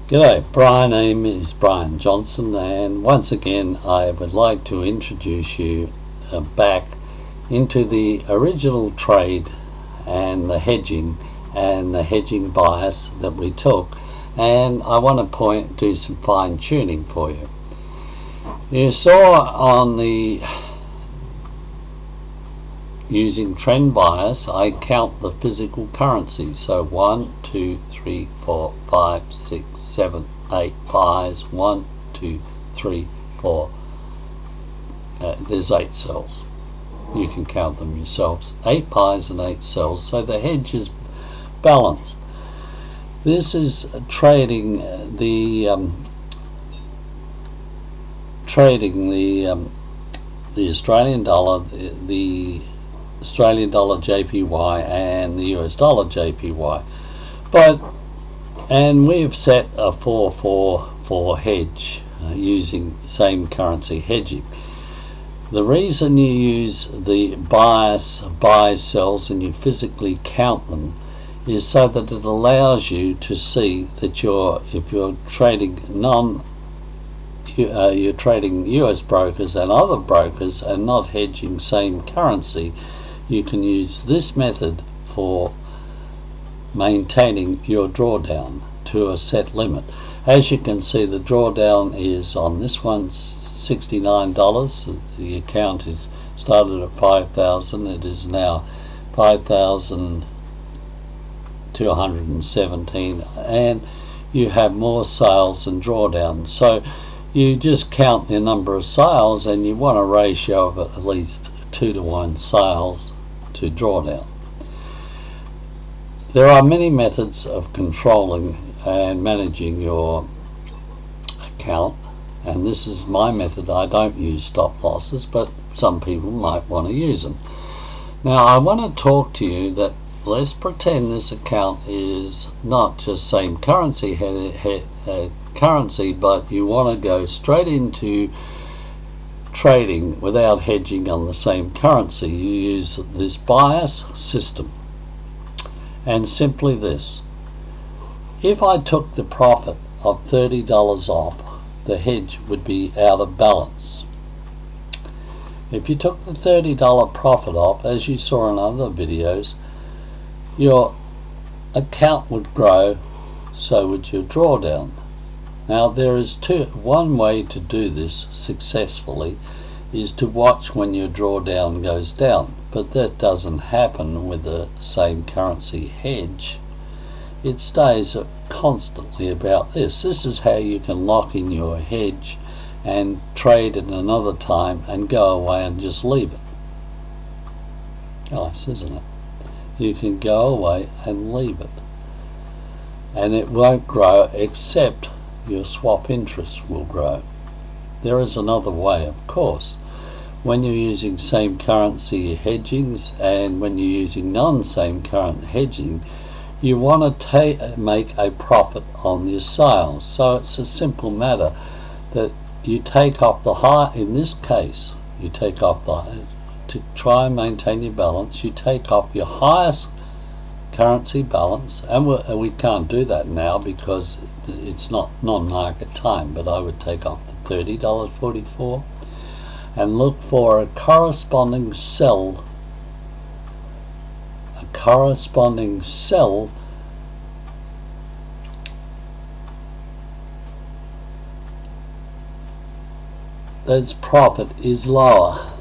G'day, my name is Brian Johnson, and once again I would like to introduce you back into the original trade and the hedging bias that we took, and I want to do some fine tuning for you. You saw on the using trend bias, I count the physical currency. So 1, 2, 3, 4, 5, 6, 7, 8 buys. 1, 2, 3, 4. There's 8 sells. You can count them yourselves. 8 buys and 8 sells. So the hedge is balanced. This is trading the Australian dollar, the Australian dollar JPY and the US dollar JPY, and we've set a 4-4-4 hedge using same currency hedging. The reason you use the bias buys sells and you physically count them is so that it allows you to see that if you're trading you're trading US brokers and other brokers and not hedging same currency, you can use this method for maintaining your drawdown to a set limit. As you can see, the drawdown is on this one $69. The account is started at 5,000. It is now 5,217, and you have more sales than drawdown. So you just count the number of sales, and you want a ratio of at least 2-to-1 sales to drawdown. There are many methods of controlling and managing your account, and this is my method. I don't use stop losses, but some people might want to use them. Now I want to talk to you that let's pretend this account is not just same currency but you want to go straight into trading without hedging on the same currency. You use this bias system, and simply this: if I took the profit of $30 off, the hedge would be out of balance. If you took the $30 profit off, as you saw in other videos, your account would grow, so would your drawdown. Now there is one way to do this successfully is to watch when your drawdown goes down, but that doesn't happen with the same currency hedge. It stays constantly about this. This is how you can lock in your hedge and trade at another time and go away and just leave it. Nice, isn't it? You can go away and leave it, and it won't grow, except your swap interest will grow. There is another way, of course. When you're using same currency hedgings and when you're using non-same current hedging, you want to make a profit on your sales. So it's a simple matter that you take off the high. In this case, you take off to try and maintain your balance, you take off your highest currency balance, and we can't do that now because it's not non-market time, but I would take off the $30.44 and look for a corresponding sell that's profit is lower,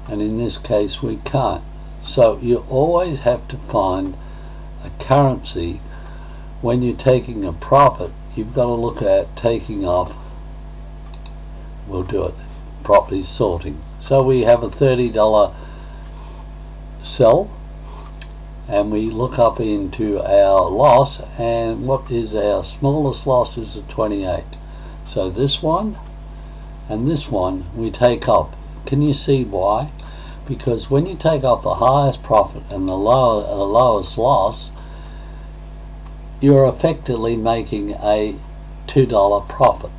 and in this case we can't. So you always have to find a currency. When you're taking a profit, you've got to look at taking off, we'll do it properly, sorting. So we have a $30 sell, and we look up into our loss, and what is our smallest loss is a 28. So this one and this one we take off. Can you see why? Because when you take off the highest profit and the lowest loss, you're effectively making a $2 profit.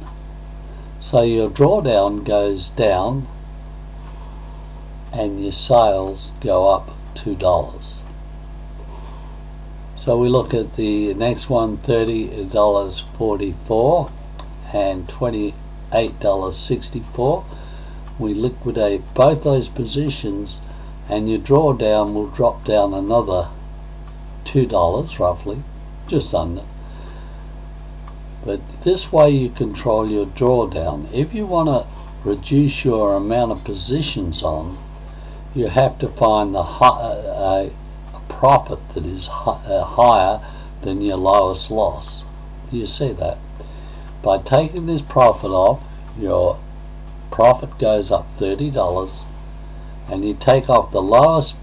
So your drawdown goes down and your sales go up $2. So we look at the next one, $30.44 and $28.64. We liquidate both those positions and your drawdown will drop down another $2 roughly, just under. But this way you control your drawdown. If you want to reduce your amount of positions on, you have to find the a profit that is higher than your lowest loss. Do you see that? By taking this profit off, your profit goes up $30, and you take off the lowest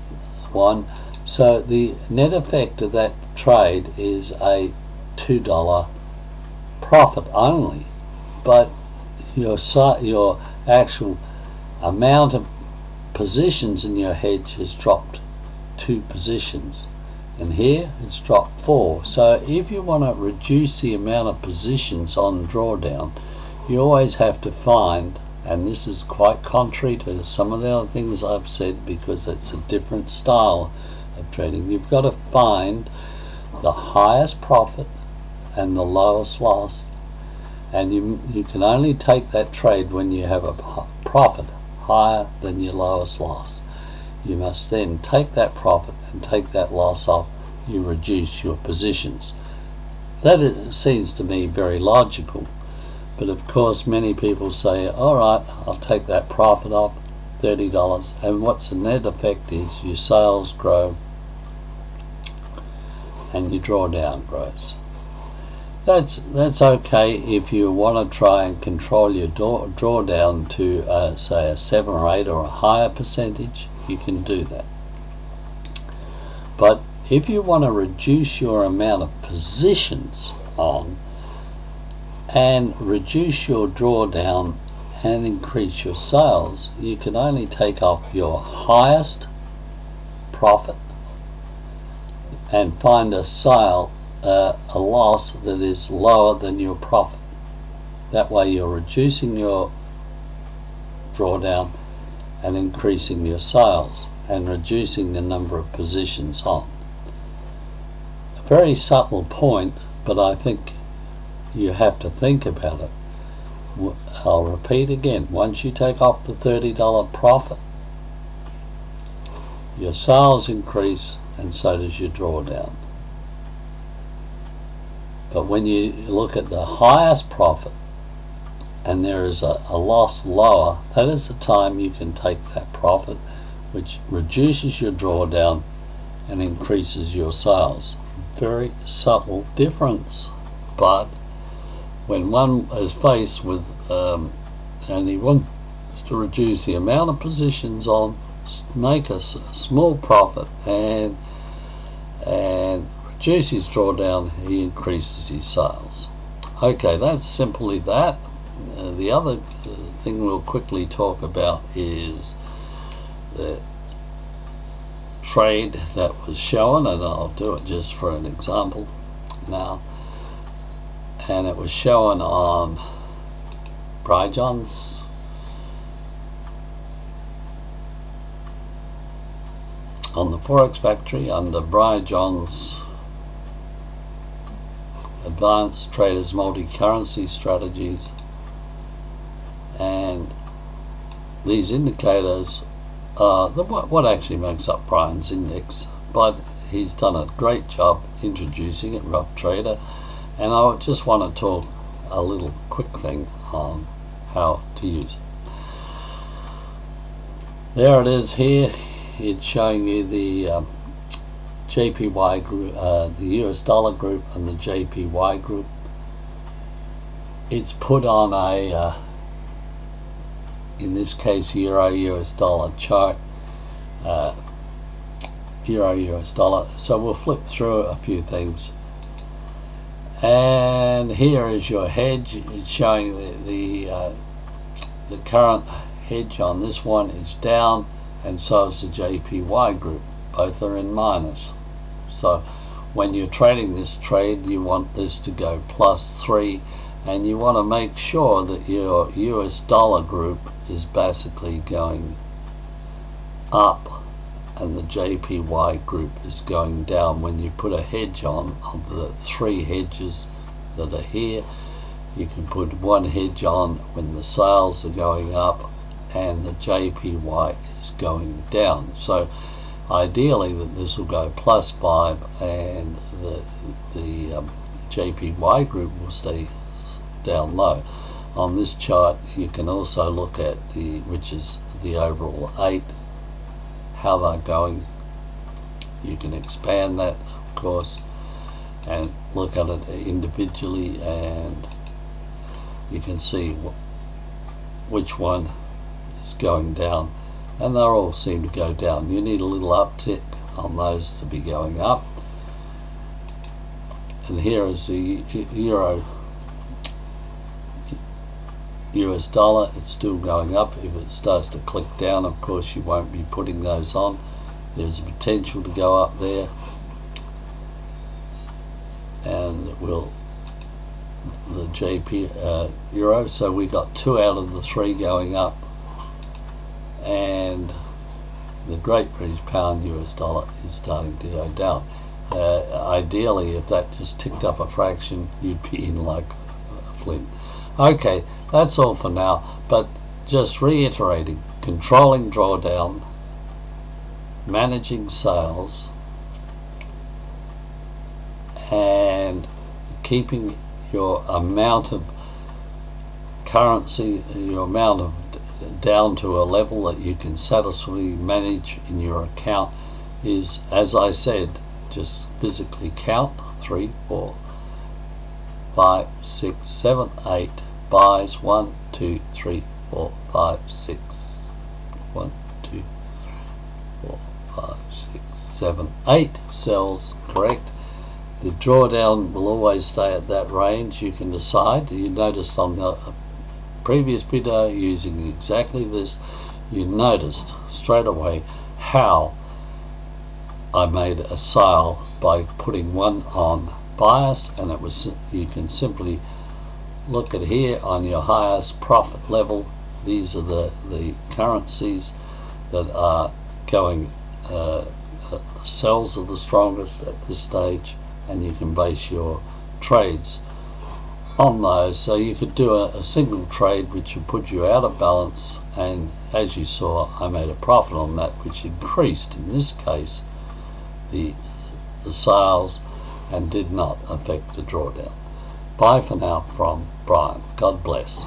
one, so the net effect of that trade is a $2 profit only, but your actual amount of positions in your hedge has dropped 2 positions, and here it's dropped 4. So if you want to reduce the amount of positions on drawdown, you always have to find, and this is quite contrary to some of the other things I've said because it's a different style of trading, you've got to find the highest profit and the lowest loss, and you can only take that trade when you have a profit higher than your lowest loss. You must then take that profit and take that loss off. You reduce your positions. That seems to me very logical, but of course many people say, alright, I'll take that profit off, $30, and what's the net effect is your sales grow and your drawdown grows. That's okay if you want to try and control your drawdown to say a 7 or 8 or a higher percentage. You can do that. But if you want to reduce your amount of positions on and reduce your drawdown and increase your sales, you can only take off your highest profit and find a loss that is lower than your profit. That way you're reducing your drawdown and increasing your sales and reducing the number of positions on. A very subtle point, but I think you have to think about it. I'll repeat again, once you take off the $30 profit, your sales increase and so does your drawdown. But when you look at the highest profit and there is a loss lower, that is the time you can take that profit, which reduces your drawdown and increases your sales. Very subtle difference, but when one is faced with and he wants to reduce the amount of positions on, make a small profit and reduce his drawdown, he increases his sales. Okay, that's simply that. The other thing we'll quickly talk about is the trade that was shown, and I'll do it just for an example now. And it was shown on Bryjon's on the Forex Factory under Bryjon's Advanced Traders Multi-Currency Strategies, and these indicators are what actually makes up Brian's index, but he's done a great job introducing it, Rough Trader, and I just want to talk a little quick thing on how to use it. There it is here. It's showing you the JPY group, the US dollar group and the JPY group. It's put on a in this case Euro US dollar chart, Euro US dollar. So we'll flip through a few things, and here is your hedge. It's showing the current hedge on this one is down, and so is the JPY group. Both are in minus. So when you're trading this trade, you want this to go +3, and you want to make sure that your US dollar group is basically going up and the JPY group is going down. When you put a hedge on the 3 hedges that are here, you can put 1 hedge on when the sales are going up and the JPY is going down. So ideally that this will go +5 and the JPY group will stay down low. On this chart you can also look at which is the overall 8, how they're going. You can expand that, of course, and look at it individually, and you can see which one is going down, and they all seem to go down. You need a little uptick on those to be going up. And here is the euro US dollar. It's still going up. If it starts to click down, of course you won't be putting those on. There's a potential to go up there, and the JP euro, so we got 2 out of the 3 going up, and the Great British Pound US dollar is starting to go down. Ideally, if that just ticked up a fraction, you'd be in like a flint. Okay, that's all for now, but just reiterating: controlling drawdown, managing sales, and keeping your amount of currency, your amount of down to a level that you can satisfactorily manage in your account is, as I said, just physically count 3, 4, 5, 6, 7, 8 buys. 1, 2, 3, 4, 5, 6. 1, 2, 4, 5, 6, 7, 8 sells. Correct. The drawdown will always stay at that range. You can decide. You noticed on the previous video using exactly this, you noticed straight away how I made a sale by putting 1 on bias, and it was, you can simply look at here on your highest profit level. These are the currencies that are going, sells are the strongest at this stage, and you can base your trades on those. So you could do a single trade which would put you out of balance, and as you saw, I made a profit on that, which increased in this case the sales and did not affect the drawdown. Bye for now from Brian. God bless.